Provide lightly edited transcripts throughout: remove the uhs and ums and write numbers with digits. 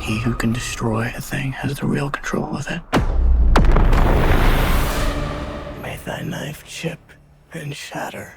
He who can destroy a thing has the real control of it. May thy knife chip and shatter.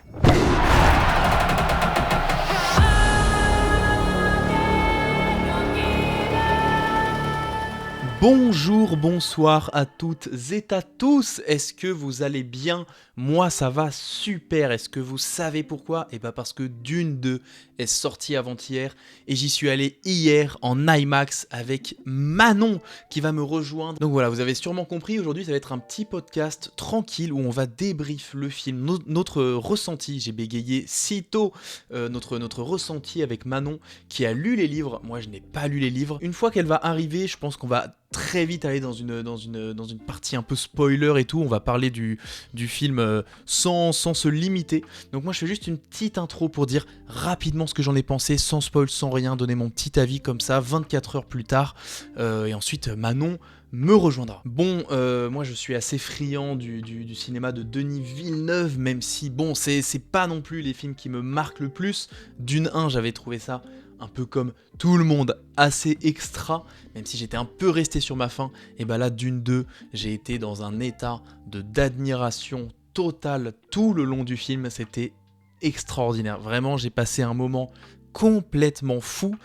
Bonjour, bonsoir à toutes et à tous, est-ce que vous allez bien? Moi ça va super, est-ce que vous savez pourquoi? Eh bien parce que Dune 2 est sorti avant-hier et j'y suis allé hier en IMAX avec Manon qui va me rejoindre. Donc voilà, vous avez sûrement compris, aujourd'hui ça va être un petit podcast tranquille où on va débrief le film, notre ressenti, j'ai bégayé si tôt, notre ressenti avec Manon qui a lu les livres, moi je n'ai pas lu les livres. Une fois qu'elle va arriver, je pense qu'on va très vite aller dans une partie un peu spoiler et tout, on va parler du film sans se limiter. Donc moi je fais juste une petite intro pour dire rapidement ce que j'en ai pensé, sans spoil, sans rien, donner mon petit avis comme ça, 24 heures plus tard, et ensuite Manon me rejoindra. Bon, moi je suis assez friand du cinéma de Denis Villeneuve, même si bon, c'est pas non plus les films qui me marquent le plus. Dune 1, j'avais trouvé ça un peu comme tout le monde, assez extra, même si j'étais un peu resté sur ma faim, et bah là, Dune 2, j'ai été dans un état d'admiration totale tout le long du film, c'était extraordinaire, vraiment j'ai passé un moment complètement fou,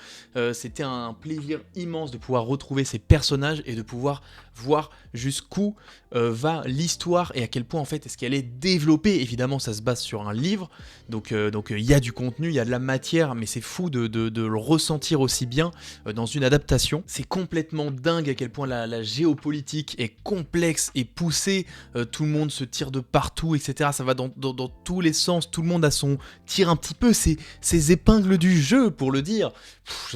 c'était un plaisir immense de pouvoir retrouver ces personnages et de pouvoir voir jusqu'où va l'histoire et à quel point en fait est-ce qu'elle est développée. Évidemment ça se base sur un livre, donc il y a du contenu, il y a de la matière, mais c'est fou de le ressentir aussi bien dans une adaptation. C'est complètement dingue à quel point la géopolitique est complexe et poussée, tout le monde se tire de partout, etc. Ça va dans tous les sens, tout le monde a tire un petit peu ses épingles du jeu pour le dire.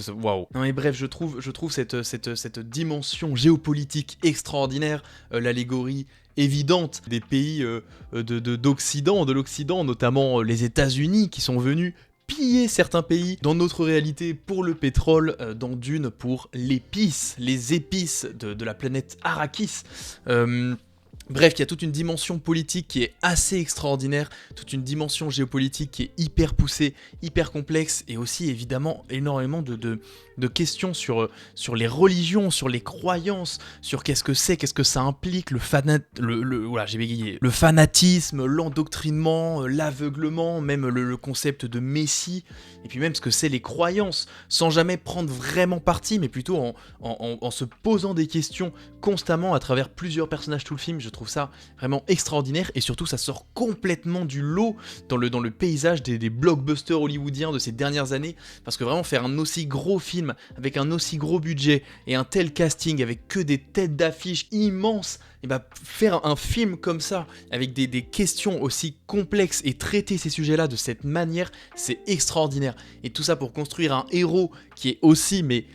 Waouh. Non mais bref, je trouve cette dimension géopolitique extraordinaire, l'allégorie évidente des pays de l'Occident, notamment les États-Unis qui sont venus piller certains pays dans notre réalité pour le pétrole, dans Dune pour l'épice, les épices de la planète Arrakis. Bref, il y a toute une dimension politique qui est assez extraordinaire, toute une dimension géopolitique qui est hyper poussée, hyper complexe, et aussi évidemment énormément de questions sur les religions, sur les croyances, sur qu'est-ce que ça implique, voilà, j'ai bégayé, le fanatisme, l'endoctrinement, l'aveuglement, même le concept de messie, et puis même ce que c'est les croyances, sans jamais prendre vraiment parti, mais plutôt en se posant des questions constamment à travers plusieurs personnages tout le film. Je trouve ça vraiment extraordinaire, et surtout ça sort complètement du lot dans le paysage des blockbusters hollywoodiens de ces dernières années, parce que vraiment faire un aussi gros film avec un aussi gros budget et un tel casting avec que des têtes d'affiche immenses, et bah faire un film comme ça avec des questions aussi complexes et traiter ces sujets-là de cette manière, c'est extraordinaire. Et tout ça pour construire un héros qui est aussi mais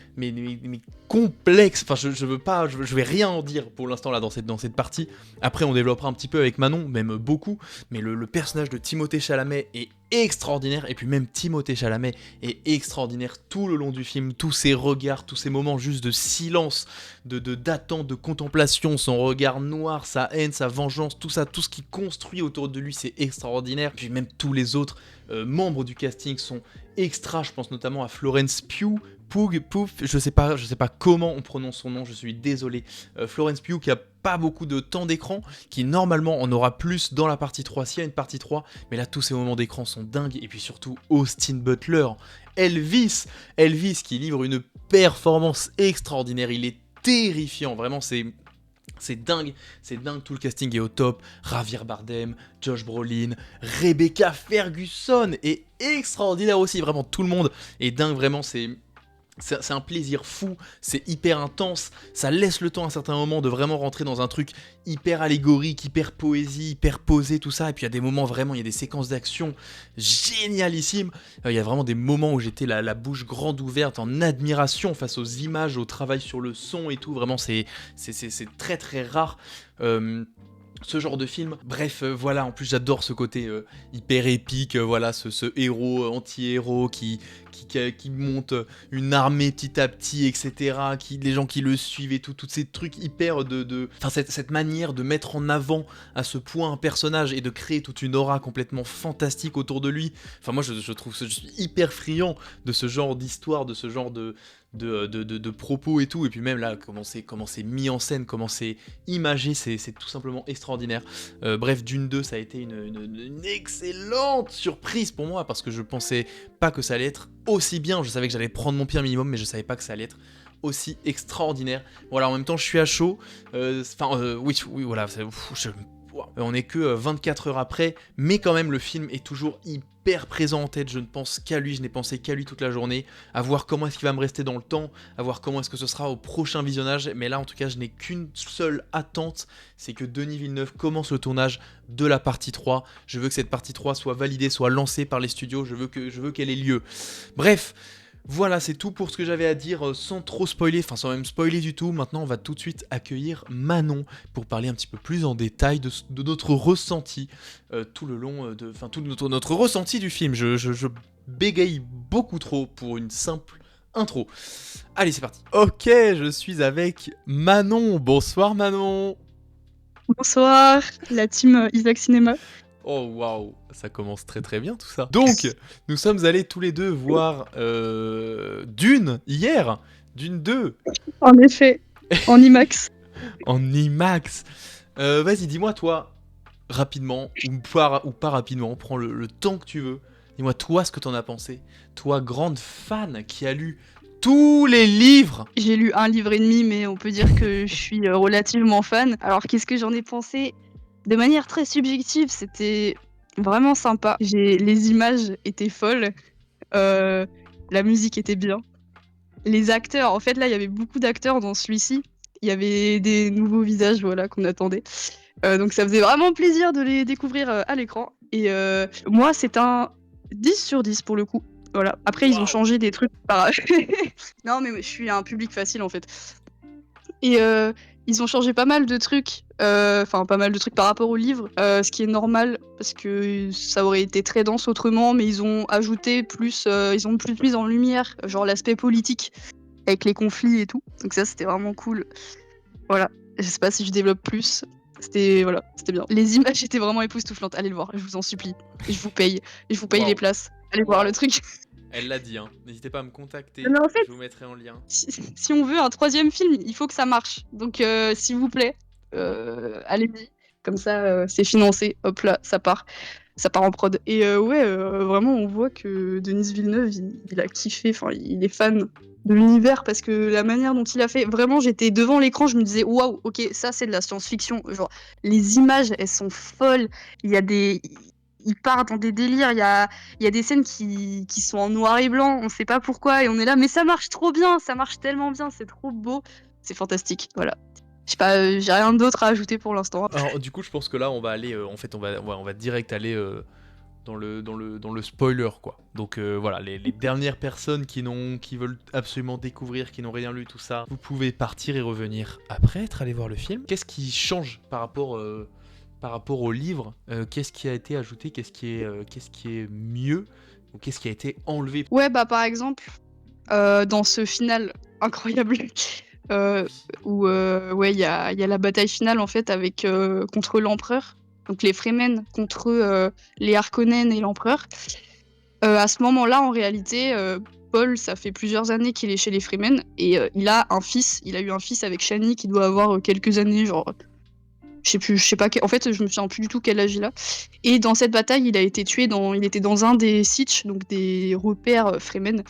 complexe. Enfin, je vais rien en dire pour l'instant là dans cette partie. Après, on développera un petit peu avec Manon, même beaucoup. Mais le personnage de Timothée Chalamet est extraordinaire, et puis même Timothée Chalamet est extraordinaire tout le long du film, tous ses regards, tous ces moments juste de silence, d'attente, de contemplation, son regard noir, sa haine, sa vengeance, tout ça, tout ce qui construit autour de lui, c'est extraordinaire. Puis même tous les autres membres du casting sont extra, je pense notamment à Florence Pugh, je sais pas comment on prononce son nom, je suis désolé. Florence Pugh qui a pas beaucoup de temps d'écran, qui normalement en aura plus dans la partie 3, s'il y a une partie 3, mais là tous ces moments d'écran sont dingues, et puis surtout Austin Butler, Elvis qui livre une performance extraordinaire, il est terrifiant, vraiment c'est dingue, tout le casting est au top. Javier Bardem, Josh Brolin, Rebecca Ferguson est extraordinaire aussi, vraiment tout le monde est dingue, vraiment c'est un plaisir fou, c'est hyper intense, ça laisse le temps à un certain moment de vraiment rentrer dans un truc hyper allégorique, hyper poésie, hyper posé, tout ça, et puis il y a des moments vraiment, il y a des séquences d'action génialissimes, il y a vraiment des moments où j'étais la bouche grande ouverte en admiration face aux images, au travail sur le son et tout, vraiment c'est très très rare. Ce genre de film, bref, voilà, en plus j'adore ce côté hyper épique, voilà, ce héros anti-héros qui monte une armée petit à petit, etc., les gens qui le suivent et tout, tous ces trucs hyper enfin cette manière de mettre en avant à ce point un personnage et de créer toute une aura complètement fantastique autour de lui, enfin moi je suis hyper friand de ce genre d'histoire, de ce genre de propos et tout, et puis même là, comment c'est mis en scène, comment c'est imagé, c'est tout simplement extraordinaire. Bref, Dune 2, ça a été une excellente surprise pour moi, parce que je pensais pas que ça allait être aussi bien. Je savais que j'allais prendre mon pied un minimum, mais je savais pas que ça allait être aussi extraordinaire. Voilà, en même temps, je suis à chaud. Oui, voilà, on est que 24 heures après, mais quand même, le film est toujours hyper présent en tête. Je ne pense qu'à lui, je n'ai pensé qu'à lui toute la journée, à voir comment est-ce qu'il va me rester dans le temps, à voir comment est-ce que ce sera au prochain visionnage. Mais là, en tout cas, je n'ai qu'une seule attente, c'est que Denis Villeneuve commence le tournage de la partie 3. Je veux que cette partie 3 soit validée, soit lancée par les studios, je veux qu'elle ait lieu. Bref, voilà, c'est tout pour ce que j'avais à dire sans trop spoiler, enfin sans même spoiler du tout. Maintenant, on va tout de suite accueillir Manon pour parler un petit peu plus en détail de notre ressenti tout le long tout notre ressenti du film. Je bégaye beaucoup trop pour une simple intro. Allez, c'est parti. Ok, je suis avec Manon. Bonsoir Manon. Bonsoir, la team Isaac Cinéma. Oh waouh, ça commence très très bien tout ça. Donc, nous sommes allés tous les deux voir Dune hier, Dune 2. En effet, en IMAX. En IMAX. Vas-y, dis-moi toi, rapidement, ou pas rapidement, prends le temps que tu veux. Dis-moi toi ce que t'en as pensé. Toi, grande fan qui a lu tous les livres. J'ai lu un livre et demi, mais on peut dire que je suis relativement fan. Alors qu'est-ce que j'en ai pensé ? De manière très subjective, c'était vraiment sympa. Les images étaient folles, la musique était bien. Les acteurs, en fait là il y avait beaucoup d'acteurs dans celui-ci. Il y avait des nouveaux visages voilà, qu'on attendait. Donc ça faisait vraiment plaisir de les découvrir à l'écran. Et moi c'est un 10 sur 10 pour le coup. Voilà. Après ils ont changé des trucs par... Non mais je suis un public facile en fait. Et ils ont changé pas mal de trucs, pas mal de trucs par rapport au livre, ce qui est normal parce que ça aurait été très dense autrement, mais ils ont ajouté plus, ils ont plus mis en lumière, genre l'aspect politique avec les conflits et tout. Donc ça c'était vraiment cool. Voilà, je sais pas si je développe plus. C'était bien. Les images étaient vraiment époustouflantes. Allez le voir, je vous en supplie. Je vous paye les places. Allez voir le truc. Elle l'a dit, hein. N'hésitez pas à me contacter, Mais en fait, je vous mettrai en lien. Si on veut un troisième film, il faut que ça marche. Donc s'il vous plaît, allez-y. Comme ça, c'est financé. Hop là, ça part en prod. Et vraiment, on voit que Denis Villeneuve, il a kiffé. Enfin, il est fan de l'univers parce que la manière dont il a fait, vraiment, j'étais devant l'écran, je me disais waouh, ok, ça c'est de la science-fiction. Genre, les images, elles sont folles. Il part dans des délires. Il y a des scènes qui sont en noir et blanc. On sait pas pourquoi et on est là, mais ça marche trop bien. Ça marche tellement bien. C'est trop beau. C'est fantastique. Voilà. Je sais pas, j'ai rien d'autre à ajouter pour l'instant. Alors, du coup, je pense que là, on va aller, en fait, on va direct aller dans le spoiler, quoi. Donc voilà, les dernières personnes qui veulent absolument découvrir, qui n'ont rien lu, tout ça, vous pouvez partir et revenir après être allé voir le film. Qu'est-ce qui change par rapport au livre? Qu'est-ce qui a été ajouté? Qu'est-ce qui est mieux? Ou qu'est-ce qui a été enlevé? Ouais, bah par exemple, dans ce final incroyable. Où il y a la bataille finale en fait avec contre l'empereur, donc les Fremen contre les Harkonnen et l'empereur. À ce moment-là, en réalité, Paul, ça fait plusieurs années qu'il est chez les Fremen et il a eu un fils avec Shani qui doit avoir quelques années, genre je sais pas, en fait je me souviens plus du tout quel âge il a. Et dans cette bataille, il a été tué il était dans un des sitches, donc des repères Fremen.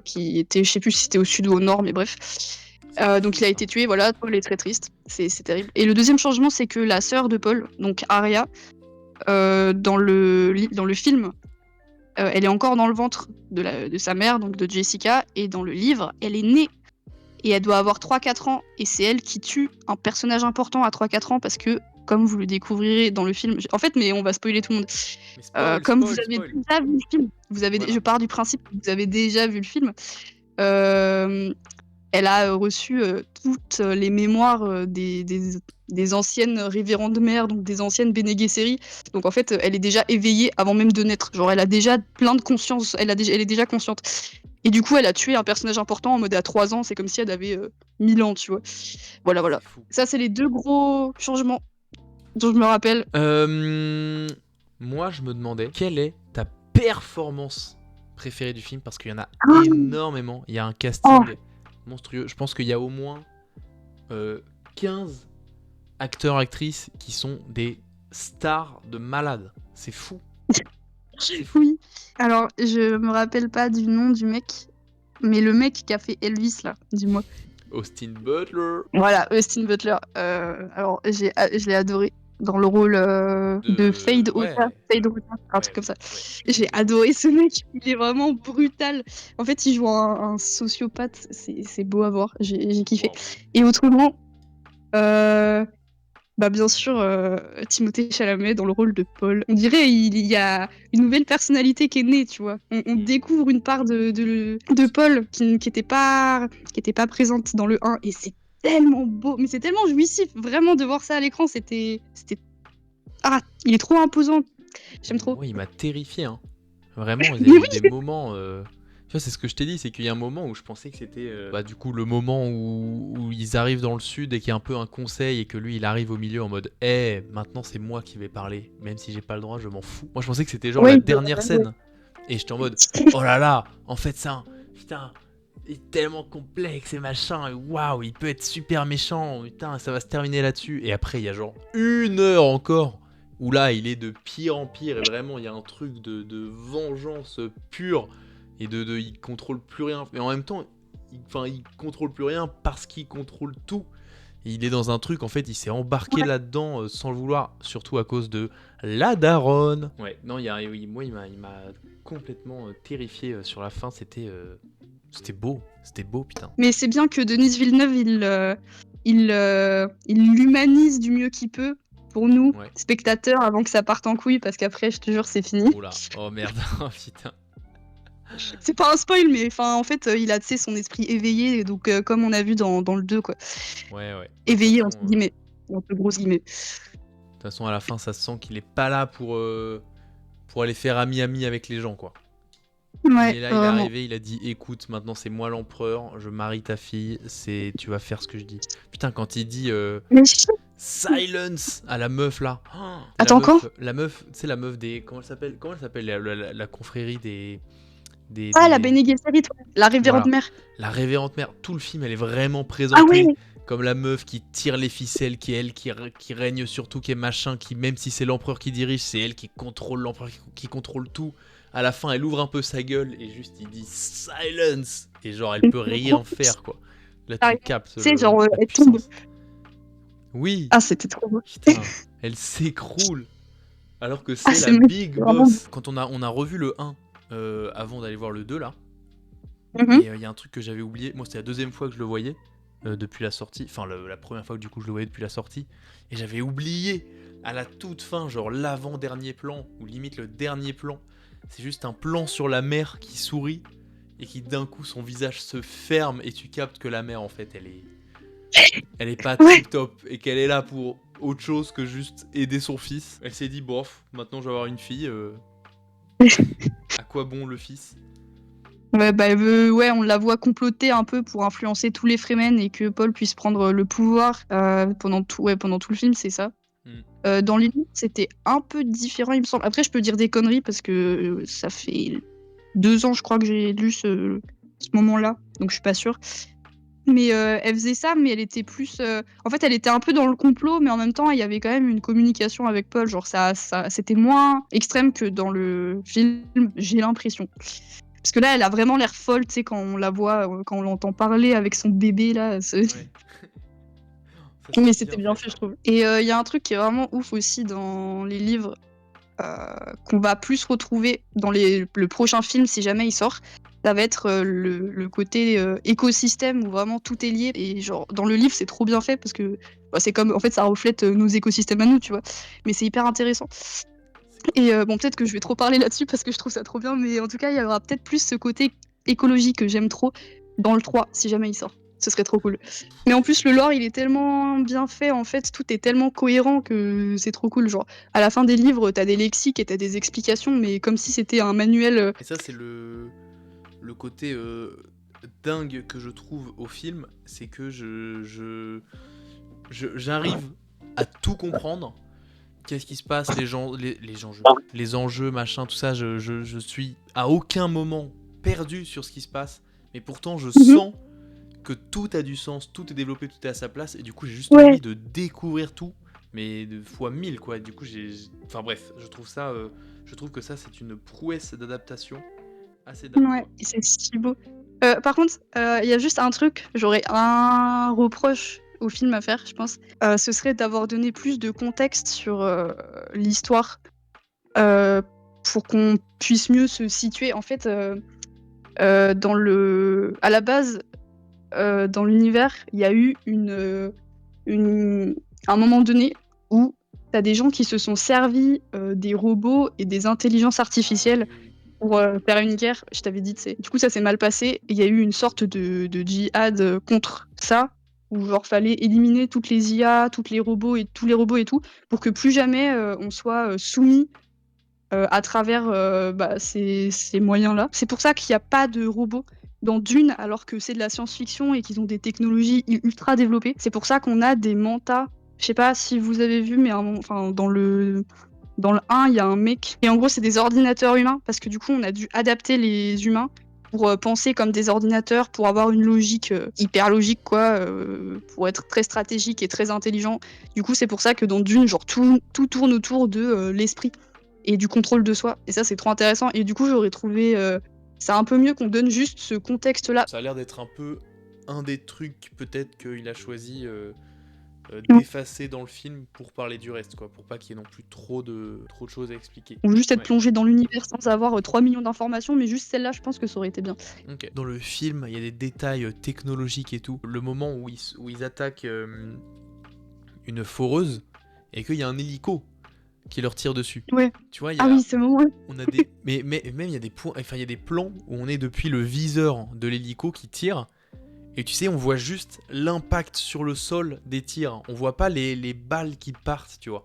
Qui était, je sais plus si c'était au sud ou au nord, mais bref. Donc il a été tué, voilà, Paul est très triste, c'est terrible. Et le deuxième changement, c'est que la sœur de Paul, donc Arya, dans le film, elle est encore dans le ventre de sa mère, donc de Jessica, et dans le livre, elle est née. Et elle doit avoir 3-4 ans, et c'est elle qui tue un personnage important à 3-4 ans, parce que, comme vous le découvrirez dans le film... En fait, mais on va spoiler tout le monde. Comme vous avez déjà vu le film, voilà. Je pars du principe que vous avez déjà vu le film, elle a reçu toutes les mémoires des anciennes révérendes mères, donc des anciennes Bene Gesserit. Donc en fait, elle est déjà éveillée avant même de naître. Genre, elle a déjà plein de conscience, elle est déjà consciente. Et du coup, elle a tué un personnage important en mode à 3 ans, c'est comme si elle avait 1000 ans, tu vois. Voilà. Ça, c'est les deux gros changements dont je me rappelle. Moi, je me demandais, quelle est ta performance préférés du film parce qu'il y en a Ah. énormément. Il y a un Oh, casting monstrueux. Je pense qu'il y a au moins 15 acteurs, actrices qui sont des stars de malades. C'est fou. C'est fou. oui. Alors, je me rappelle pas du nom du mec, mais le mec qui a fait Elvis, là, dis-moi. Austin Butler Voilà, Austin Butler. Alors, je l'ai adoré dans le rôle de Fade Ota, Fade Ota, un truc comme ça. J'ai adoré ce mec, il est vraiment brutal. En fait, il joue un sociopathe, c'est beau à voir, j'ai kiffé. Wow. Et autrement, bah bien sûr, Timothée Chalamet dans le rôle de Paul. On dirait il y a une nouvelle personnalité qui est née, tu vois. On découvre une part de Paul qui était pas présente dans le 1 et c'est tellement beau, mais c'est tellement jouissif vraiment de voir ça à l'écran. C'était ah, il est trop imposant. J'aime trop. Moi, il m'a terrifié. Hein. Vraiment, il y Mais a eu oui, des moments. Tu vois, c'est ce que je t'ai dit, c'est qu'il y a un moment où je pensais que c'était bah, du coup le moment où ils arrivent dans le sud et qu'il y a un peu un conseil et que lui il arrive au milieu en mode maintenant c'est moi qui vais parler, même si j'ai pas le droit, je m'en fous. Moi je pensais que c'était genre la oui, dernière scène et j'étais en mode oh là là, en fait ça, putain, il est tellement complexe et machin, et waouh, il peut être super méchant, putain, ça va se terminer là-dessus. Et après il y a genre 1 heure encore où là il est de pire en pire et vraiment il y a un truc de vengeance pure. Et il contrôle plus rien. Mais en même temps, il contrôle plus rien parce qu'il contrôle tout. Et il est dans un truc, en fait, il s'est embarqué là-dedans sans le vouloir, surtout à cause de la daronne. Ouais, non, moi, il m'a complètement terrifié sur la fin. C'était beau, putain. mais c'est bien que Denis Villeneuve, il l'humanise du mieux qu'il peut pour nous, Ouais. spectateurs, avant que ça parte en couille, parce qu'après, je te jure, c'est fini. Oh là, oh merde, oh putain. C'est pas un spoil, mais enfin, en fait, il a, tu sais, son esprit éveillé, donc comme on a vu dans le 2, quoi. Ouais, ouais. Éveillé, De toute entre façon, guillemets. Entre grosses guillemets. de toute façon, à la fin, ça se sent qu'il est pas là pour aller faire ami-ami avec les gens, quoi. Il Ouais, est là, il est vraiment. arrivé, il a dit écoute, maintenant c'est moi l'empereur, je marie ta fille, tu vas faire ce que je dis. Putain, quand il dit Mais silence à la meuf là. attends, quand La meuf, tu sais la meuf des comment elle s'appelle la confrérie Ah, la des Bene Gesserit, ouais. La révérende voilà, mère. la révérende mère. Tout le film, elle est vraiment Ah ouais, présentée comme la meuf qui tire les ficelles, qui est elle qui règne sur tout, qui est machin, qui même si c'est l'empereur qui dirige, c'est elle qui contrôle l'empereur, qui contrôle tout. À la fin, elle ouvre un peu sa gueule et juste il dit silence et genre elle peut rien faire quoi. Là Ah, tu captes tu sais, genre, la elle tombe. puissance. Oui, Ah, c'était trop beau. putain, elle s'écroule alors que Ah, c'est c'est la magnifique, big vraiment. boss. Quand on a revu le 1 avant d'aller voir le 2 là, Mhm. et il y a un truc que j'avais oublié. Moi, c'était la deuxième fois que je le voyais depuis la sortie. Enfin, la première fois que du coup je le voyais depuis la sortie. Et j'avais oublié à la toute fin, genre l'avant-dernier plan, ou limite le dernier plan. C'est juste un plan sur la mer qui sourit et qui d'un coup son visage se ferme et tu captes que la mère en fait elle est pas Ouais. tip top et qu'elle est là pour autre chose que juste aider son fils. Elle s'est dit bof, maintenant je vais avoir une fille. À quoi bon le fils? Ouais, bah, ouais, on la voit comploter un peu pour influencer tous les Fremen et que Paul puisse prendre le pouvoir pendant tout le film, c'est ça. Dans les livres, c'était un peu différent, il me semble. Après, je peux dire des conneries parce que ça fait 2 ans, je crois, que j'ai lu ce moment-là, donc je suis pas sûre. Mais elle faisait ça, mais elle était plus. En fait, elle était un peu dans le complot, mais en même temps, il y avait quand même une communication avec Paul. Genre, c'était moins extrême que dans le film, j'ai l'impression. Parce que là, elle a vraiment l'air folle, tu sais, quand on la voit, quand on l'entend parler avec son bébé, là. Ouais. Mais c'était bien fait, je trouve. Et il y a un truc qui est vraiment ouf aussi dans les livres, qu'on va plus retrouver dans le prochain film, si jamais il sort. Ça va être le côté écosystème où vraiment tout est lié. Et genre, dans le livre, c'est trop bien fait parce que bah, c'est comme, en fait, ça reflète nos écosystèmes à nous, tu vois. Mais c'est hyper intéressant. Et bon, peut-être que je vais trop parler là-dessus parce que je trouve ça trop bien, mais en tout cas, il y aura peut-être plus ce côté écologique que j'aime trop dans le 3, si jamais il sort. Ce serait trop cool. Mais en plus, le lore, il est tellement bien fait, en fait, tout est tellement cohérent que c'est trop cool. Genre, à la fin des livres, t'as des lexiques et t'as des explications, mais comme si c'était un manuel. Et ça, c'est le côté dingue que je trouve au film, c'est que j'arrive à tout comprendre qu'est-ce qui se passe, les enjeux, machin, tout ça, je suis à aucun moment perdu sur ce qui se passe, mais pourtant je Mhm. sens que tout a du sens, tout est développé, tout est à sa place, et du coup j'ai juste Ouais. envie de découvrir tout, mais de fois 1000 quoi. Du coup enfin bref, je trouve que ça c'est une prouesse d'adaptation assez dingue. Ouais, Quoi. c'est si beau. Par contre, il y a juste un truc, j'aurais un reproche au film à faire, je pense. Ce serait d'avoir donné plus de contexte sur l'histoire pour qu'on puisse mieux se situer. En fait, à la base, dans l'univers, il y a eu un moment donné où t'as des gens qui se sont servis des robots et des intelligences artificielles Ah, oui. pour faire une guerre. Je t'avais dit, tu sais. Du coup, ça s'est mal passé. Et il y a eu une sorte de djihad contre ça, où genre fallait éliminer toutes les IA, toutes les robots et tous les robots et tout, pour que plus jamais on soit soumis à travers ces moyens-là. C'est pour ça qu'il n'y a pas de robots dans Dune, alors que c'est de la science-fiction et qu'ils ont des technologies ultra développées. C'est pour ça qu'on a des mantas. Je sais pas si vous avez vu, mais enfin, dans le 1, il y a un mec. Et en gros, c'est des ordinateurs humains, parce que du coup, on a dû adapter les humains pour penser comme des ordinateurs, pour avoir une logique hyper logique, quoi, pour être très stratégique et très intelligent. Du coup, c'est pour ça que dans Dune, genre, tout tourne autour de l'esprit et du contrôle de soi. Et ça, c'est trop intéressant. Et du coup, j'aurais trouvé ça un peu mieux qu'on donne juste ce contexte-là. Ça a l'air d'être un peu un des trucs peut-être qu'il a choisi Mm. d'effacer dans le film pour parler du reste, quoi, pour pas qu'il y ait non plus trop de choses à expliquer. Ou juste être Ouais. plongé dans l'univers sans avoir 3 millions d'informations, mais juste celle-là, je pense que ça aurait été bien. Ok. Dans le film, il y a des détails technologiques et tout. Le moment où ils attaquent une foreuse et qu'il y a un hélico qui leur tire dessus. Ouais. Tu vois, Ah oui, ce moment. on a des, mais même il y a des points, enfin il y a des plans où on est depuis le viseur de l'hélico qui tire. Et tu sais, on voit juste l'impact sur le sol des tirs. On voit pas les balles qui partent, tu vois.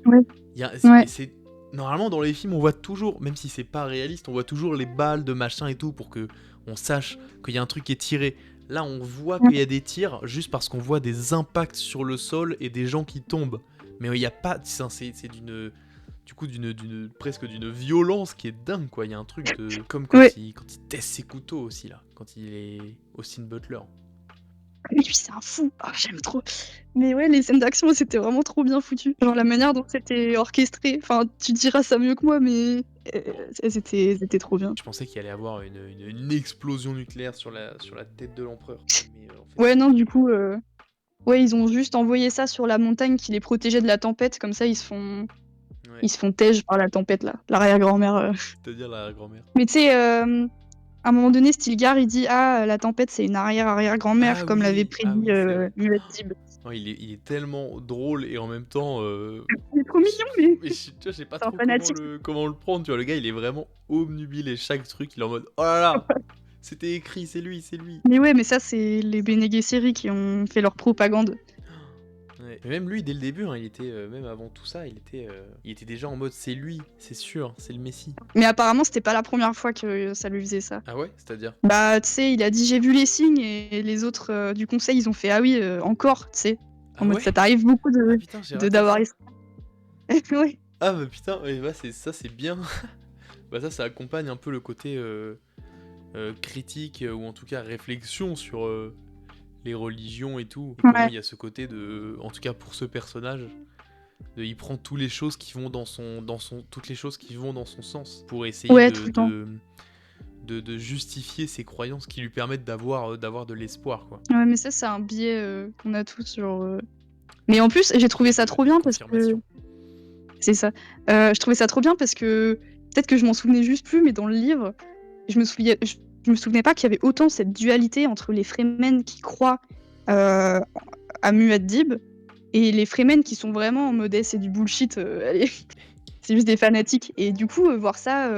Ouais. Et c'est normalement dans les films, on voit toujours, même si c'est pas réaliste, on voit toujours les balles de machin et tout pour que on sache qu'il y a un truc qui est tiré. Là, on voit qu'il y a des tirs juste parce qu'on voit des impacts sur le sol et des gens qui tombent. Mais il n'y a pas, c'est presque d'une violence qui est dingue, quoi. Il y a un truc de comme quand Ouais. il teste ses couteaux aussi là, quand il est Austin Butler. Lui, c'est un fou. Ah, j'aime trop. Mais ouais, les scènes d'action, c'était vraiment trop bien foutu. Genre la manière dont c'était orchestré. Enfin, tu diras ça mieux que moi, mais c'était trop bien. Je pensais qu'il allait avoir une explosion nucléaire sur la tête de l'empereur. Mais en fait, Ouais, non, du coup, ouais, ils ont juste envoyé ça sur la montagne qui les protégeait de la tempête. Comme ça, ouais. ils se font tège par la tempête, là. L'arrière-grand-mère. C'est-à-dire la grand-mère. Mais tu sais, à un moment donné, Stilgar, il dit ah, la tempête, c'est une arrière-arrière-grand-mère, Ah comme l'avait oui, prédit c'est vrai. Muad'Dib. Non, il est tellement drôle et en même temps, Il est trop mignon, mais tu vois, je sais pas c'est un trop comment fanatique. comment le prendre. Tu vois, le gars, il est vraiment obnubilé. Chaque truc, il est en mode oh là là, c'était écrit, c'est lui, c'est lui. Mais ouais, mais ça, c'est les Bene Gesserit qui ont fait leur propagande. Ouais. Mais même lui, dès le début, hein, il était même avant tout ça, il était déjà en mode c'est lui, c'est sûr, c'est le Messie. Mais apparemment, c'était pas la première fois que ça lui faisait ça. Ah ouais, c'est-à-dire. Bah, tu sais, il a dit j'ai vu les signes et les autres du conseil, ils ont fait ah oui, encore, tu sais. En Ah mode ouais. ça t'arrive beaucoup Ah putain, j'ai raté d'avoir. ça. Ouais. Ah bah putain, ouais, bah, ça c'est bien. Bah ça accompagne un peu le côté critique ou en tout cas réflexion sur les religions et tout. Et comment Ouais. il y a ce côté de, en tout cas pour ce personnage, il prend toutes les choses qui vont toutes les choses qui vont dans son sens pour essayer Ouais, tout le temps. de justifier ses croyances qui lui permettent d'avoir de l'espoir quoi. Ouais, mais ça, c'est un biais qu'on a tous. Genre. Mais en plus, j'ai trouvé ça trop bien parce que. Confirmation. C'est ça. Je trouvais ça trop bien parce que. Peut-être que je m'en souvenais juste plus, mais dans le livre, je me souvenais pas qu'il y avait autant cette dualité entre les Fremen qui croient à Muad'Dib et les Fremen qui sont vraiment en mode c'est du bullshit, allez, c'est juste des fanatiques. Et du coup, voir ça.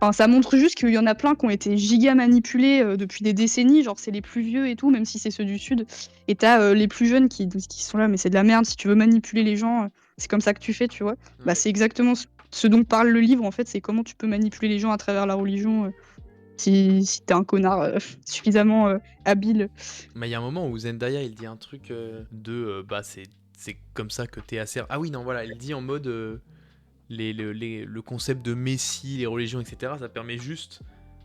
Enfin, ça montre juste qu'il y en a plein qui ont été giga manipulés depuis des décennies, genre c'est les plus vieux et tout, même si c'est ceux du Sud. Et t'as les plus jeunes qui sont là, mais c'est de la merde, si tu veux manipuler les gens, c'est comme ça que tu fais, tu vois. Bah, Ouais. c'est exactement ce dont parle le livre, en fait, c'est comment tu peux manipuler les gens à travers la religion si t'es un connard suffisamment habile. Mais il y a un moment où Zendaya il dit un truc bah c'est comme ça que t'es assez... Ah oui, non, voilà, il dit en mode... le concept de messie, les religions, etc., ça permet juste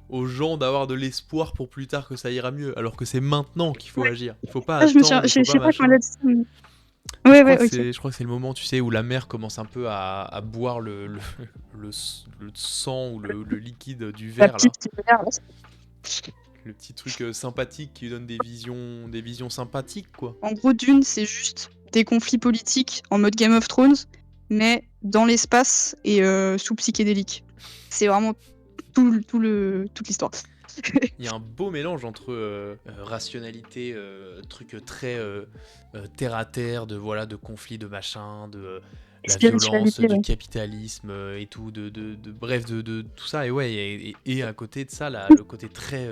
aux gens d'avoir de l'espoir pour plus tard que ça ira mieux, alors que c'est maintenant qu'il faut agir. Il faut pas Ah, je me suis, attendre, il faut je sais pas pas quand elle machin. a dit ça. Ouais, ouais, ok. Je crois que c'est le moment, tu sais, où la mère commence un peu à boire le sang ou le liquide du La verre, là. petite qui m'énerve, là. Le petit truc sympathique qui lui donne des visions sympathiques, quoi. En gros, Dune, c'est juste des conflits politiques en mode Game of Thrones, mais dans l'espace et sous psychédélique. C'est vraiment toute l'histoire. Il y a un beau mélange entre rationalité, truc très terre à terre, de conflits, de machin, de la violence, Spiritualité, du ouais. capitalisme et tout, bref, de tout ça. Et ouais, et à côté de ça, le côté très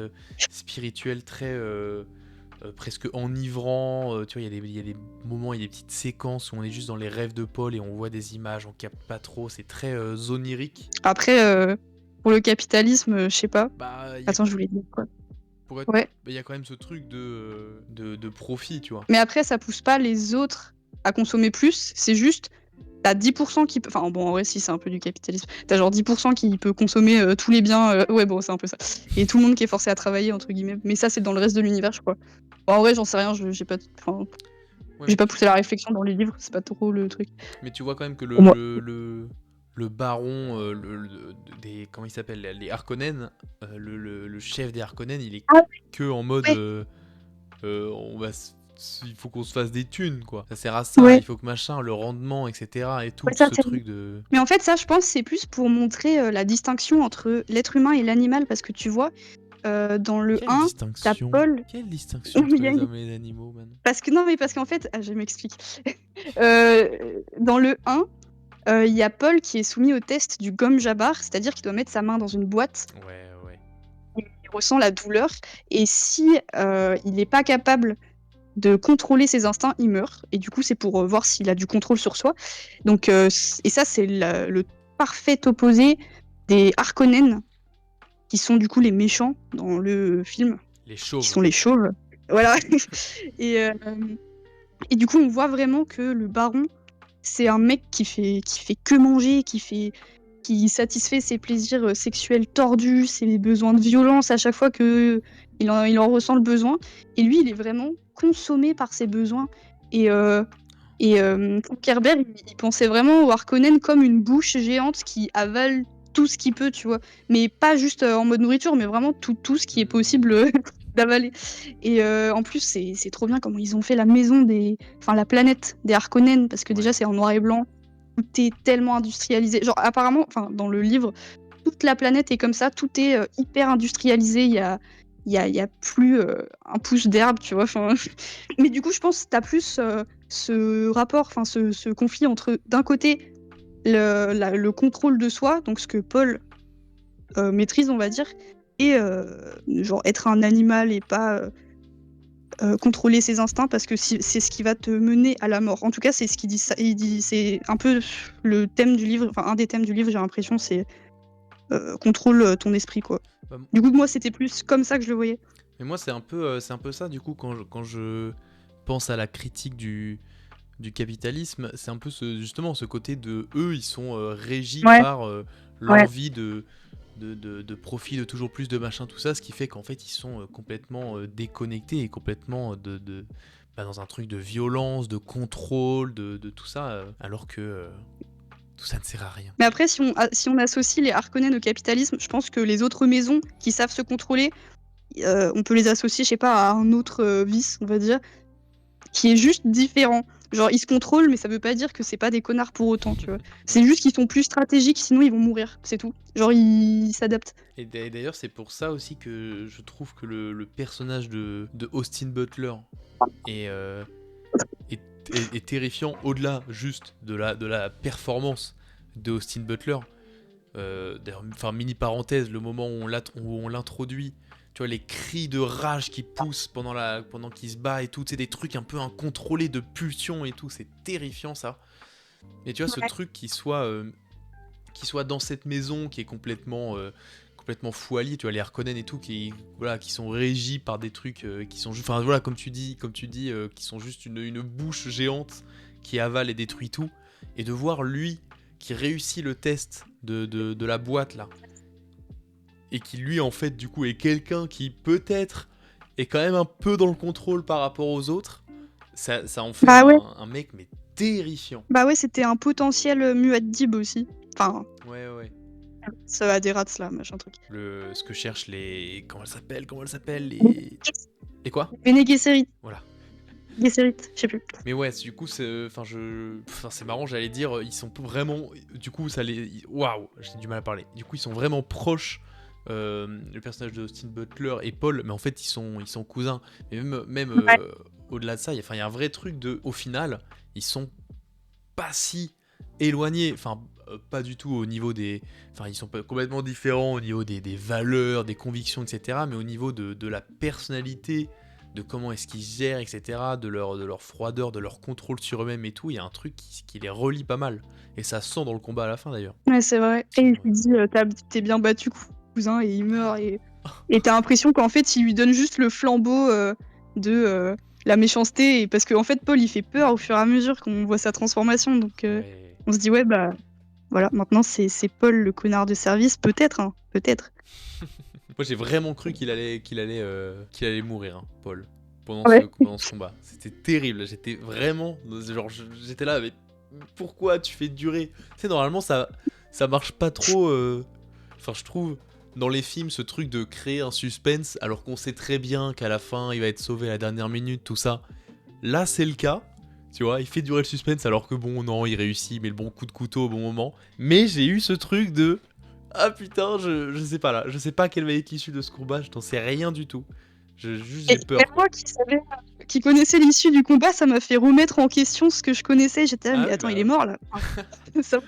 spirituel, très presque enivrant. Tu vois, il y a des moments, il y a des petites séquences où on est juste dans les rêves de Paul et on voit des images, on capte pas trop. C'est très onirique. Après, pour le capitalisme, je sais pas. Bah, Attends, je voulais dire quoi. pour être... Ouais. il y a quand même ce truc de profit, tu vois. Mais après, ça pousse pas les autres à consommer plus. C'est juste, t'as 10% qui peut... Enfin, bon, en vrai, si, c'est un peu du capitalisme. T'as genre 10% qui peut consommer tous les biens. Ouais, bon, c'est un peu ça. Et tout le monde qui est forcé à travailler, entre guillemets. Mais ça, c'est dans le reste de l'univers, je crois. Bon, en vrai, j'en sais rien. J'ai pas... Enfin, Ouais, j'ai pas poussé la réflexion dans les livres. C'est pas trop le truc. mais tu vois quand même que Pour moi. le baron, des... Comment il s'appelle, les Harkonnen, le chef des Harkonnen, il est Ah que en mode... ouais. On va... Il faut qu'on se fasse des thunes, quoi. Ça sert à ça, Ouais. il faut que machin, le rendement, etc. Et tout, Ouais, ça, ce c'est... truc de... Mais en fait, ça, je pense, c'est plus pour montrer la distinction entre l'être humain et l'animal. Parce que tu vois, dans le Quelle 1, t'as distinction Paul. Quelle distinction entre les hommes et les animaux, man. Parce que non, mais parce qu'en fait, je m'explique. Dans le 1, il y a Paul qui est soumis au test du gomme Jabbar, c'est-à-dire qu'il doit mettre sa main dans une boîte, Ouais. il ressent la douleur, et si il n'est pas capable de contrôler ses instincts, il meurt. Et du coup, c'est pour voir s'il a du contrôle sur soi. Donc, et ça, c'est le parfait opposé des Harkonnen, qui sont du coup les méchants dans le film, Les qui chauves. sont les chauves. Voilà. et, et du coup, on voit vraiment que le baron, c'est un mec qui fait que manger, qui satisfait ses plaisirs sexuels tordus, ses besoins de violence à chaque fois que il en ressent le besoin. Et lui, il est vraiment consommé par ses besoins. Et Frank Herbert, il pensait vraiment au Harkonnen comme une bouche géante qui avale tout ce qu'il peut, tu vois. Mais pas juste en mode nourriture, mais vraiment tout ce qui est possible d'avaler. Et en plus, c'est trop bien comment ils ont fait la maison enfin la planète des Harkonnen, parce que déjà Ouais. c'est en noir et blanc, tout est tellement industrialisé. Genre apparemment, enfin dans le livre, toute la planète est comme ça, tout est hyper industrialisé, il y a plus un pouce d'herbe, tu vois. Enfin, mais du coup, je pense que t'as plus ce rapport, enfin ce conflit entre d'un côté le contrôle de soi, donc ce que Paul maîtrise, on va dire, et genre être un animal et pas contrôler ses instincts, parce que c'est ce qui va te mener à la mort. En tout cas, c'est ce qu'il dit. Il dit, c'est un peu le thème du livre, enfin un des thèmes du livre, j'ai l'impression, c'est contrôle ton esprit, quoi. Bah, Du coup, moi, c'était plus comme ça que je le voyais. mais moi, c'est un peu ça, du coup, quand je pense à la critique du capitalisme, c'est un peu justement ce côté de eux, ils sont régis Ouais. par l'envie de profit, de toujours plus de machin, tout ça, ce qui fait qu'en fait ils sont complètement déconnectés et complètement dans un truc de violence, de contrôle, de tout ça, alors que tout ça ne sert à rien. Mais après, si on associe les Harkonnen au capitalisme, je pense que les autres maisons qui savent se contrôler, on peut les associer, je sais pas, à un autre vice, on va dire, qui est juste différent. Genre, ils se contrôlent, mais ça veut pas dire que c'est pas des connards pour autant, tu vois. C'est juste qu'ils sont plus stratégiques, sinon ils vont mourir, c'est tout. Genre, ils s'adaptent. Et d'ailleurs, c'est pour ça aussi que je trouve que le personnage de Austin Butler est, est terrifiant au-delà juste de la performance de Austin Butler. D'ailleurs, enfin, mini parenthèse, le moment où on l'introduit, tu vois, les cris de rage qui poussent pendant qu'il se bat et tout, c'est des trucs un peu incontrôlés de pulsion et tout, c'est terrifiant ça. Et tu vois, ce truc qui soit dans cette maison qui est complètement fou-allié, tu vois, les Harkonnen et tout, qui sont régis par des trucs qui sont juste, enfin voilà, comme tu dis, qui sont juste une bouche géante qui avale et détruit tout, et de voir lui qui réussit le test de la boîte là, et qui lui en fait du coup est quelqu'un qui peut-être est quand même un peu dans le contrôle par rapport aux autres, ça en fait Bah ouais, un mec mais terrifiant. bah ouais, c'était un potentiel Muad'Dib aussi. Enfin, Ouais. ça a des rats là, machin truc. Ce que cherchent les... Comment elle s'appelle les quoi? Bene Gesserit. Voilà. Gesserit, je sais plus. Mais ouais, du coup, c'est marrant, j'allais dire, ils sont vraiment... Du coup, ça les... Waouh, j'ai du mal à parler. Du coup, ils sont vraiment proches, le personnage de Austin Butler et Paul, mais en fait, ils sont cousins. Mais même Ouais. au-delà de ça, il y a un vrai truc de... Au final, ils sont pas si éloignés, enfin, pas du tout au niveau des... Enfin, ils sont pas complètement différents au niveau des valeurs, des convictions, etc. Mais au niveau de la personnalité, de comment est-ce qu'ils gèrent, etc., de leur froideur, de leur contrôle sur eux-mêmes et tout, il y a un truc qui les relie pas mal. Et ça se sent dans le combat à la fin d'ailleurs. Ouais, c'est vrai. Et il lui dit t'es bien battu, cousin, et il meurt. Et t'as l'impression qu'en fait, il lui donne juste le flambeau de la méchanceté. Et parce qu'en fait, Paul, il fait peur au fur et à mesure qu'on voit sa transformation. Donc, Ouais. on se dit, ouais, bah voilà, maintenant, c'est Paul le connard de service. Peut-être, hein, peut-être. Moi j'ai vraiment cru qu'il allait mourir, hein, Paul, Ouais. pendant ce combat. C'était terrible, j'étais vraiment... Genre, j'étais là, mais pourquoi tu fais durer? Tu sais, normalement ça marche pas trop... Enfin, je trouve, dans les films, ce truc de créer un suspense, alors qu'on sait très bien qu'à la fin, il va être sauvé à la dernière minute, tout ça. Là, c'est le cas. Tu vois, il fait durer le suspense alors que bon, non, il réussit, il met le bon coup de couteau au bon moment. Mais j'ai eu ce truc de... Ah putain, je sais pas là, je sais pas quelle va être l'issue de ce combat, je n'en sais rien du tout. Juste j'ai Et peur. même moi qui connaissais l'issue du combat, ça m'a fait remettre en question ce que je connaissais. J'étais là, Ah mais oui, attends, il bah est mort là. Ça-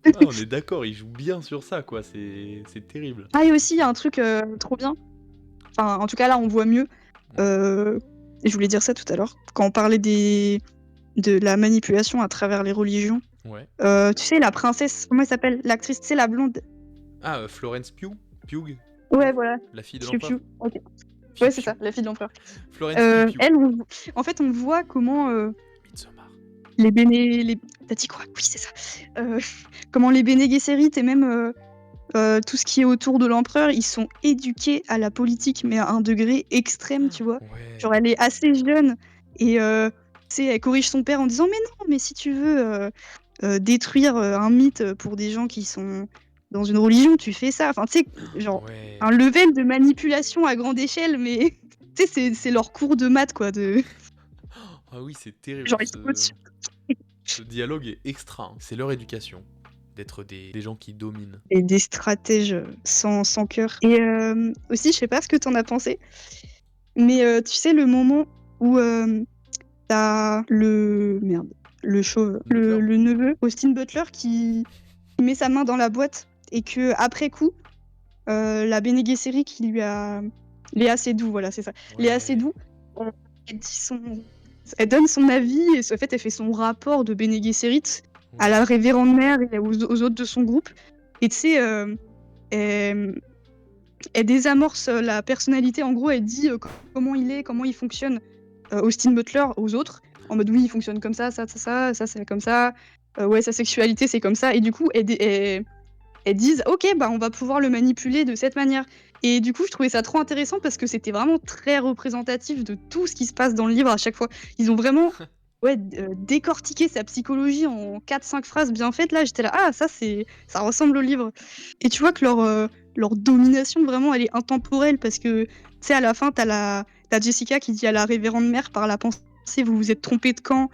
ah, on est d'accord, il joue bien sur ça quoi, c'est terrible. Ah, et aussi, il y a un truc trop bien. Enfin, en tout cas, là, on voit mieux. Et je voulais dire ça tout à l'heure. Quand on parlait de la manipulation à travers les religions. Ouais. Tu sais, la princesse, comment elle s'appelle? L'actrice, tu sais, la blonde. Ah, Florence Pugh, Ouais, voilà. la fille de Piu l'empereur. Piu. Ok. Ouais, c'est ça, la fille de l'empereur. Florence Pugh. Elle, en fait, on voit comment Midsommar. les Béné... Les... T'as dit quoi? Oui, c'est ça. Comment les Béné Gesserit et même tout ce qui est autour de l'empereur, ils sont éduqués à la politique, mais à un degré extrême, tu vois. Ouais. Genre, elle est assez jeune et tu sais, elle corrige son père en disant mais non, mais si tu veux détruire un mythe pour des gens qui sont dans une religion, tu fais ça. Enfin, tu sais, genre Ouais. un level de manipulation à grande échelle, mais tu sais, c'est leur cours de maths, quoi. Ah oui, c'est terrible. Genre, ils sont au-dessus. Ce dialogue est extra. Hein. C'est leur éducation. D'être des gens qui dominent. Et des stratèges sans cœur. Et aussi, je sais pas ce que t'en as pensé, mais tu sais, le moment où t'as le chauve, Butler. le neveu, Austin Butler, qui met sa main dans la boîte et que après coup, la Bene Gesserit qui lui a... Léa Seydoux, voilà, c'est ça. Ouais. Léa Seydoux, elle elle donne son avis et en fait, elle fait son rapport de Bene Gesserit à la révérende mère et aux autres de son groupe. Et tu sais, elle désamorce la personnalité. En gros, elle dit comment il est, comment il fonctionne, Austin Butler aux autres. En mode oui, il fonctionne comme ça c'est comme ça. Ouais, sa sexualité, c'est comme ça. Et du coup, elles disent ok, bah on va pouvoir le manipuler de cette manière. Et du coup, je trouvais ça trop intéressant parce que c'était vraiment très représentatif de tout ce qui se passe dans le livre à chaque fois. Ils ont vraiment décortiqué sa psychologie en 4-5 phrases bien faites. Là, j'étais là, ah, ça ressemble au livre. Et tu vois que leur domination, vraiment, elle est intemporelle parce que, tu sais, à la fin, t'as Jessica qui dit à la révérende mère par la pensée, vous vous êtes trompé de camp.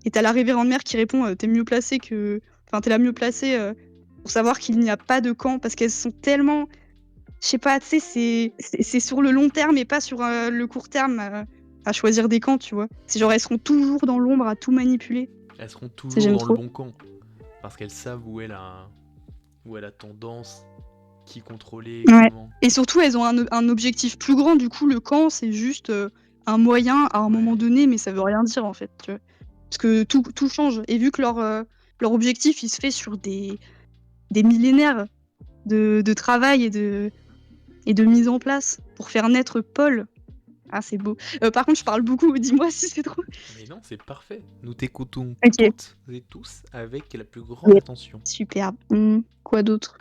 Et t'as la révérende mère qui répond, t'es mieux placée que... Enfin, t'es la mieux placée pour savoir qu'il n'y a pas de camp parce qu'elles sont tellement... Je sais pas, tu sais, c'est sur le long terme et pas sur le court terme à choisir des camps, tu vois. C'est genre, elles seront toujours dans l'ombre à tout manipuler. Elles seront Ça, toujours j'aime dans trop. le bon camp. Parce qu'elles savent où est la tendance, qui contrôler, Ouais. comment. Et surtout, elles ont un objectif plus grand. Du coup, le camp, c'est juste un moyen à un moment donné, mais ça veut rien dire en fait. Tu vois. Parce que tout change. Et vu que leur objectif, il se fait sur des millénaires de travail et de mise en place pour faire naître Paul, Ah, c'est beau. Par contre, je parle beaucoup, dis-moi si c'est trop. Mais non, c'est parfait. Nous t'écoutons Ok, toutes et tous avec la plus grande yeah, attention. superbe. Quoi d'autre?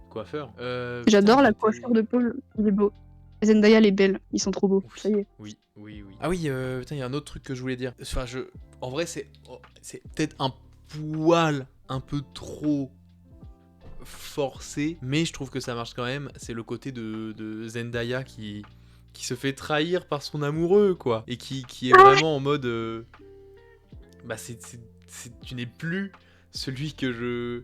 Coiffeur. Putain, J'adore la j'étais. coiffure de Paul, il est beau. Zendaya, elle est belle, ils sont trop beaux, ça y Oui, est. oui, oui, oui. Ah oui, putain, il y a un autre truc que je voulais dire. Enfin, en vrai, c'est peut-être un poil un peu trop forcé, mais je trouve que ça marche quand même. C'est le côté de Zendaya qui se fait trahir par son amoureux, quoi. Et qui est vraiment en mode... bah, tu n'es plus celui que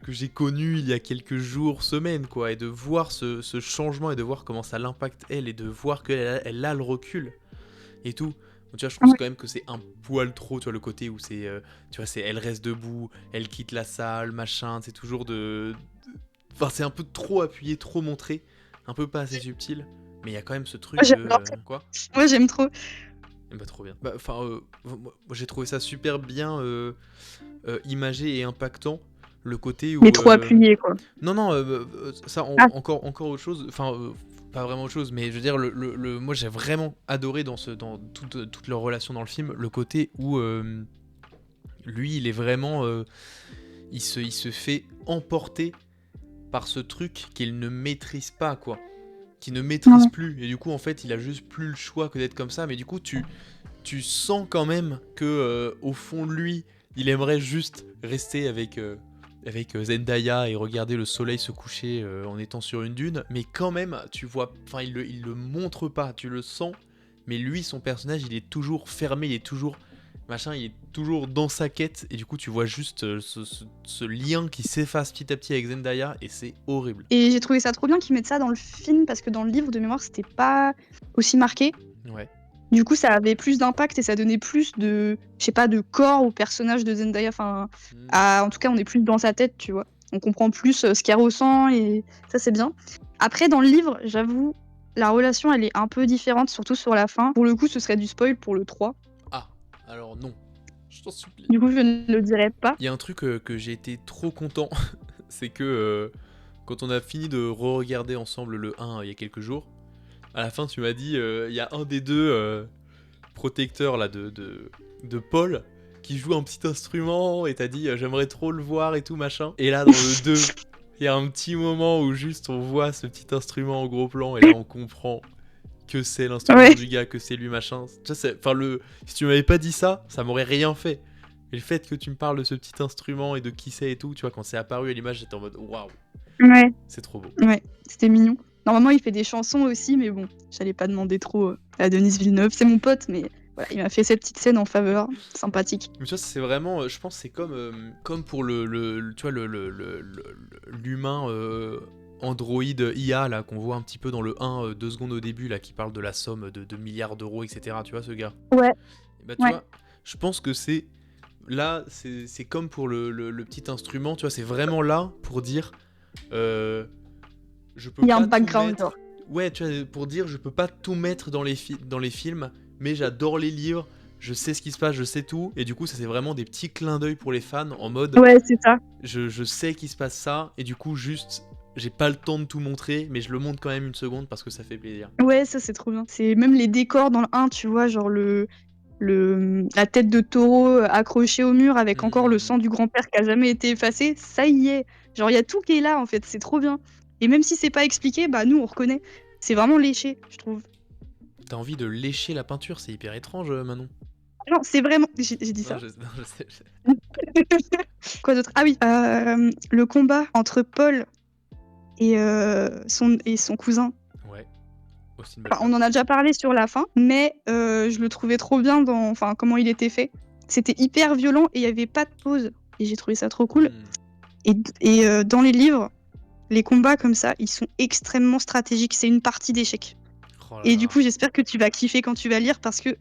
j'ai connu il y a quelques jours, semaines, quoi. Et de voir ce changement et de voir comment ça l'impacte elle et de voir qu'elle a le recul et tout. Donc, tu vois, je trouve Ouais. quand même que c'est un poil trop, tu vois, le côté où tu vois, elle reste debout, elle quitte la salle, machin, c'est toujours enfin, c'est un peu trop appuyé, trop montré, un peu pas assez subtil, mais il y a quand même ce Moi, truc de... j'adore. Quoi. Moi, j'aime trop. Bah, trop bien. Bah, enfin, moi, j'ai trouvé ça super bien imagé et impactant, le côté Mais où... trop appuyé, quoi. Non, non, ça, Ah, encore autre chose. Enfin, pas vraiment autre chose, mais je veux dire, moi j'ai vraiment adoré dans toute leur relation dans le film, le côté où lui, il est vraiment. Il se fait emporter par ce truc qu'il ne maîtrise pas, quoi. Qu'il ne maîtrise ouais. plus. Et du coup, en fait, il a juste plus le choix que d'être comme ça. Mais du coup, tu sens quand même que, au fond de lui, il aimerait juste rester avec Zendaya et regarder le soleil se coucher en étant sur une dune, mais quand même, tu vois, enfin, il le montre pas, tu le sens, mais lui, son personnage, il est toujours fermé, il est toujours machin, il est toujours dans sa quête, et du coup, tu vois juste ce lien qui s'efface petit à petit avec Zendaya, et c'est horrible. Et j'ai trouvé ça trop bien qu'ils mettent ça dans le film parce que dans le livre de mémoire, c'était pas aussi marqué. Ouais. Du coup, ça avait plus d'impact et ça donnait plus de, je sais pas, de corps au personnage de Zendaya. Enfin, en tout cas, on est plus dans sa tête, tu vois. On comprend plus ce qu'elle ressent et ça, c'est bien. Après, dans le livre, j'avoue, la relation, elle est un peu différente, surtout sur la fin. Pour le coup, ce serait du spoil pour le 3. Ah, alors non, je t'en supplie. Du coup, je ne le dirai pas. Il y a un truc que j'ai été trop content, c'est que quand on a fini de re-regarder ensemble le 1 il y a quelques jours, à la fin tu m'as dit, il y a un des deux protecteurs là de Paul qui joue un petit instrument et t'as dit j'aimerais trop le voir et tout machin. Et là dans le 2, il y a un petit moment où juste on voit ce petit instrument en gros plan et là on comprend que c'est l'instrument Ouais. du gars, que c'est lui machin. Tu sais, enfin si tu m'avais pas dit ça, ça m'aurait rien fait. Et le fait que tu me parles de ce petit instrument et de qui c'est et tout, tu vois, quand c'est apparu à l'image, j'étais en mode waouh, Ouais. c'est trop beau. Ouais, c'était mignon. Normalement, il fait des chansons aussi, mais bon, j'allais pas demander trop à Denis Villeneuve. C'est mon pote, mais voilà, il m'a fait cette petite scène en faveur, sympathique. Mais tu vois, c'est vraiment, je pense, que c'est comme pour tu vois, l'humain Android IA là qu'on voit un petit peu dans le 1, 2 secondes au début là, qui parle de la somme de milliards d'euros, etc. Tu vois, ce gars. Ouais, Et bah tu ouais. vois, je pense que là, c'est comme pour le petit instrument, tu vois, c'est vraiment là pour dire, je peux Il y a un pas tout background, genre. mettre. Ouais, tu vois, pour dire, je peux pas tout mettre dans les films, mais j'adore les livres, je sais ce qui se passe, je sais tout, et du coup, ça c'est vraiment des petits clins d'œil pour les fans en mode, Ouais, c'est ça. je sais qu'il se passe ça, et du coup, juste, j'ai pas le temps de tout montrer, mais je le montre quand même une seconde parce que ça fait plaisir. Ouais, ça, c'est trop bien. C'est même les décors dans le 1, tu vois, genre la tête de taureau accrochée au mur avec encore le sang du grand-père qui a jamais été effacé, ça y est. Genre, il y a tout qui est là, en fait, c'est trop bien. Et même si c'est pas expliqué, bah nous, on reconnaît. C'est vraiment léché, je trouve. T'as envie de lécher la peinture, c'est hyper étrange, Manon. Non, c'est vraiment... J'ai dit Non, ça. non, je sais. Quoi d'autre? Ah oui, le combat entre Paul et, son cousin. Ouais, Austin Butler. Enfin, on en a déjà parlé sur la fin, mais je le trouvais trop bien dans comment il était fait. C'était hyper violent et il n'y avait pas de pause. Et j'ai trouvé ça trop cool. Et dans les livres, les combats comme ça, ils sont extrêmement stratégiques. C'est une partie d'échecs. Oh là Et du là. coup, j'espère que tu vas kiffer quand tu vas lire parce que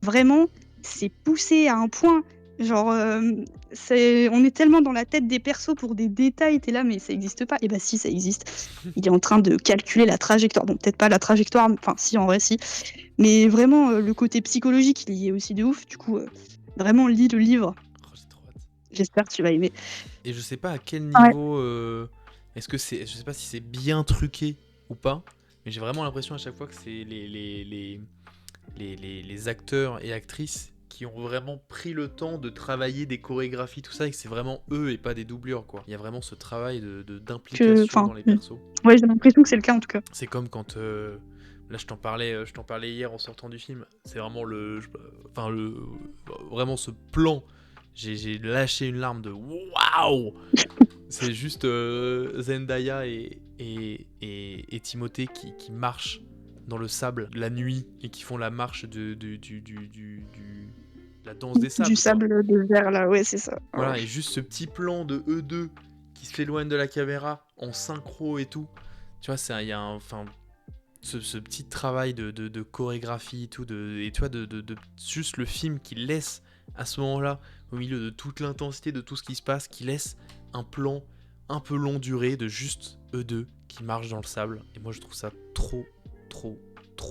vraiment, c'est poussé à un point. Genre, on est tellement dans la tête des persos pour des détails, t'es là, mais ça existe pas. Et bah si, ça existe. Il est en train de calculer la trajectoire. Bon, peut-être pas la trajectoire, enfin si, en vrai, si. Mais vraiment, le côté psychologique, il y est aussi de ouf. Du coup, vraiment, lis le livre. Oh, j'ai trop hâte. J'espère que tu vas aimer. Et je sais pas à quel Ouais. niveau. Je sais pas si c'est bien truqué ou pas, mais j'ai vraiment l'impression à chaque fois que c'est les acteurs et actrices qui ont vraiment pris le temps de travailler des chorégraphies, tout ça, et que c'est vraiment eux et pas des doublures, quoi. Il y a vraiment ce travail d'implication Enfin, dans les persos. ouais, j'ai l'impression que c'est le cas en tout cas. C'est comme quand là je t'en parlais hier en sortant du film. C'est vraiment vraiment ce plan. J'ai lâché une larme de waouh. C'est juste Zendaya et Timothée qui marchent dans le sable la nuit et qui font la marche la danse des sables. Du quoi. sable de verre là, ouais, c'est ça. Voilà, et juste ce petit plan de eux deux qui s'éloignent de la caméra en synchro et tout. Tu vois, il y a ce petit travail de chorégraphie et tout, et tu vois, de juste le film qui laisse à ce moment-là, au milieu de toute l'intensité de tout ce qui se passe, qui laisse un plan un peu long durée de juste eux deux qui marchent dans le sable. Et moi, je trouve ça trop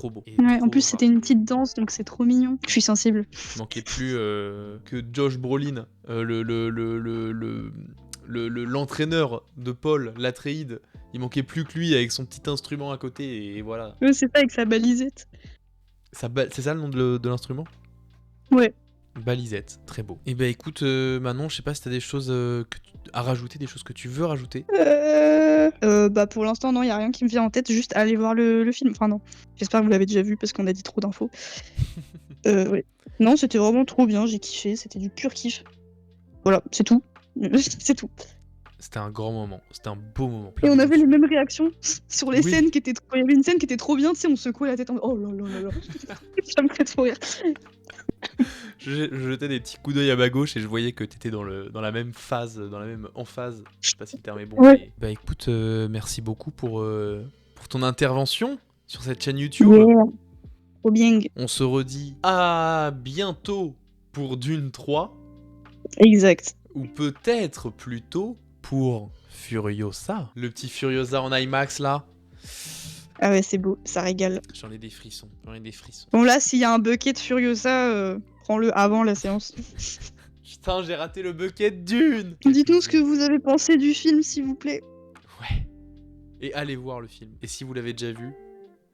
beau. Et Ouais, en trop plus, rare. c'était une petite danse, donc c'est trop mignon. Je suis sensible. Il manquait plus que Josh Brolin, l'entraîneur de Paul, l'Atréide. Il manquait plus que lui avec son petit instrument à côté, et voilà. Ouais, c'est ça, avec sa balisette. C'est ça le nom de l'instrument ? Ouais. Balisette, très beau. Et bah écoute, Manon, je sais pas si t'as des choses à rajouter, des choses que tu veux rajouter. Bah pour l'instant, non, y a rien qui me vient en tête. Juste aller voir le film. Enfin, non. J'espère que vous l'avez déjà vu parce qu'on a dit trop d'infos. Ouais. Non, c'était vraiment trop bien. J'ai kiffé. C'était du pur kiff. Voilà, c'est tout. C'est tout. C'était un grand moment, c'était un beau moment. Et on avait les mêmes réactions sur les Oui. scènes qui étaient. Quand il y avait une scène qui était trop bien, tu sais, on secouait la tête en. Oh là là là là. Ça me fait trop rire. Je jetais des petits coups d'œil à ma gauche et je voyais que t'étais dans la même phase, dans la même emphase. Je sais pas si le terme est bon. Ouais. Mais... Bah écoute, merci beaucoup pour ton intervention sur cette chaîne YouTube. Ouais. Trop bien. On se redit à bientôt pour Dune 3. Exact. Ou peut-être plutôt pour Furiosa. Le petit Furiosa en IMAX là. Ah ouais, c'est beau, ça régale. J'en ai des frissons. Bon là, s'il y a un bucket Furiosa, prends-le avant la séance. Putain, j'ai raté le bucket Dune. Dites-nous ce que vous avez pensé du film, s'il vous plaît. Ouais. Et allez voir le film. Et si vous l'avez déjà vu,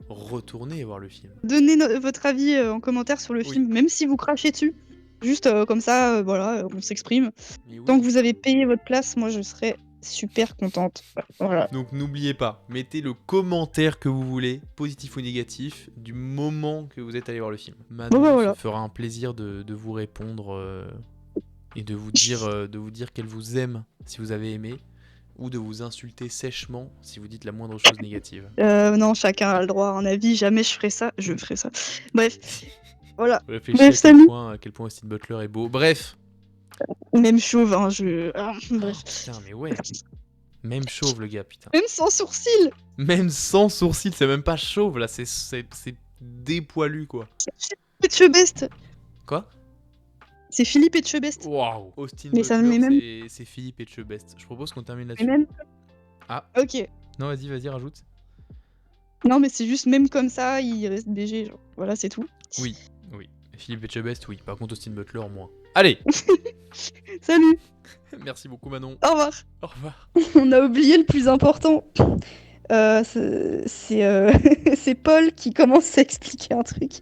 retournez voir le film. Donnez votre avis en commentaire sur le Oui. film, même si vous crachez dessus. Juste comme ça, voilà, on s'exprime. Mais oui. Tant que vous avez payé votre place, moi je serais super contente. Voilà. Donc n'oubliez pas, mettez le commentaire que vous voulez, positif ou négatif, du moment que vous êtes allé voir le film. Manon voilà. se fera un plaisir de vous répondre et de vous dire qu'elle vous aime si vous avez aimé, ou de vous insulter sèchement si vous dites la moindre chose négative. Non, chacun a le droit à un avis, jamais je ferai ça, je ferai ça. Bref, voilà. Réfléchis Bref, à quel point Austin Butler est beau. Bref. Même chauve, hein, bref. Putain, mais ouais. Même chauve, le gars, putain. Même sans sourcils. Même sans sourcils, c'est même pas chauve, là, c'est dépoilu, quoi. Etchebest. Quoi ? C'est Philippe Etchebest. Waouh. Austin Mais ça Butler, met même- c'est Philippe Etchebest. Je propose qu'on termine Et là-dessus. même. Ah. Ok. Non, vas-y, rajoute. Non, mais c'est juste même comme ça, il reste BG, genre. Voilà, c'est tout. Oui. Philippe Etchebest, oui. Par contre, Austin Butler, moins. Allez. Salut. Merci beaucoup, Manon. Au revoir. Au revoir. On a oublié le plus important. C'est Paul qui commence à expliquer un truc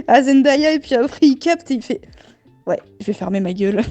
à Zendaya et puis après il capte et il fait ouais, je vais fermer ma gueule.